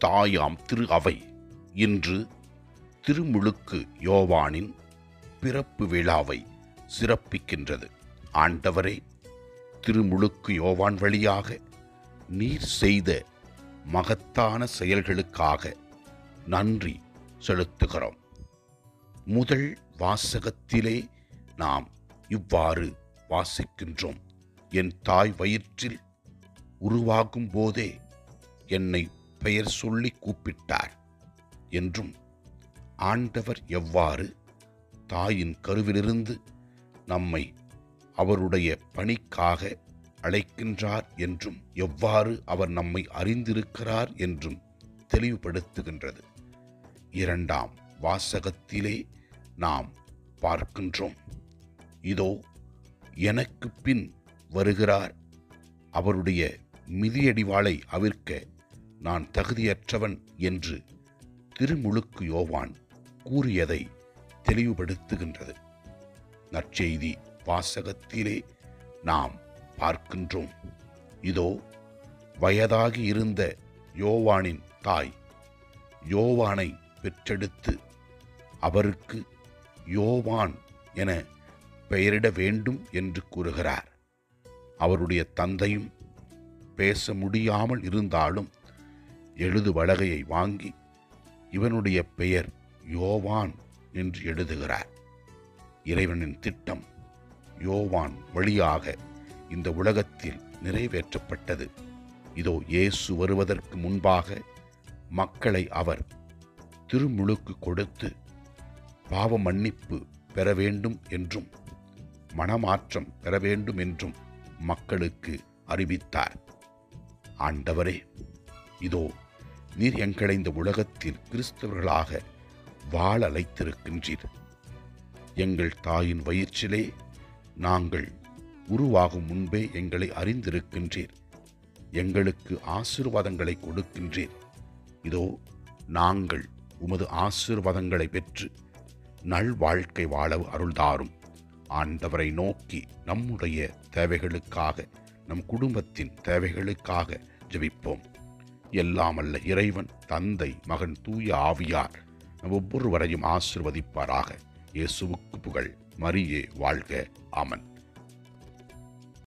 தாயாம் திரு அவை இன்று திருமுழுக்கு யோவானின் பிறப்பு விழாவை சிறப்பிக்கின்றது. ஆண்டவரே, திருமுழுக்கு யோவான் வழியாக நீர் செய்த மகத்தான செயல்களுக்காக நன்றி செலுத்துகிறோம். முதல் வாசகத்திலே நாம் இவ்வாறு வாசிக்கின்றோம்: என் தாய் வயிற்றில் உருவாகும் போதே என்னை பெயர் சொல்லி கூப்பிட்டார் என்றும், ஆண்டவர் எவ்வாறு தாயின் கருவிலிருந்து நம்மை அவருடைய பணிக்காக அழைக்கின்றார் என்றும், எவ்வாறு அவர் நம்மை அறிந்திருக்கிறார் என்றும் தெளிவுபடுத்துகின்றது. இரண்டாம் வாசகத்திலே நாம் பார்க்கின்றோம்: இதோ எனக்கு பின் வருகிறார், அவருடைய மிதியடிவாளை அவிர்க்க நான் தகுதியற்றவன் என்று திருமுழுக்கு யோவான் கூறியதை தெளிவுபடுத்துகின்றது. நற்செய்தி வாசகத்திலே நாம் பார்க்கின்றோம்: இதோ வயதாகி இருந்த யோவானின் தாய் யோவானை பெற்றெடுத்து அவருக்கு யோவான் என பெயரிட வேண்டும் என்று கூறுகிறார். அவருடைய தந்தையும் பேச முடியாமல் இருந்தாலும் எழுது பலகையை வாங்கி இவனுடைய பெயர் யோவான் என்று எழுதுகிறார். இறைவனின் திட்டம் யோவான் வழியாக இந்த உலகத்தில் நிறைவேற்றப்பட்டது. இதோ இயேசு வருவதற்கு முன்பாக மக்களை அவர் திருமுழுக்கு கொடுத்து பாவ மன்னிப்பு பெற வேண்டும் என்றும் மனமாற்றம் பெற வேண்டும் என்றும் மக்களுக்கு அறிவித்தார். ஆண்டவரே, இதோ நீர் எங்களை இந்த உலகத்தில் கிறிஸ்தவர்களாக வாழ அழைத்திருக்கின்றீர். எங்கள் தாயின் வயிற்றிலே நாங்கள் உருவாகும் முன்பே எங்களை அறிந்திருக்கின்றீர். எங்களுக்கு ஆசீர்வாதங்களை கொடுக்கின்றீர். இதோ நாங்கள் உமது ஆசீர்வாதங்களை பெற்று நல்வாழ்க்கை வாழ அருள்தாரும். ஆண்டவரை நோக்கி நம்முடைய தேவைகளுக்காக, நம் குடும்பத்தின் தேவைகளுக்காக ஜெபிப்போம். எல்லாம் அல்ல இறைவன், தந்தை, மகன், தூய ஆவியார் நம் ஒவ்வொருவரையும் ஆசீர்வதிப்பாராக. இயேசுவுக்கு புகழ். மரியே வாழ்க. ஆமன்.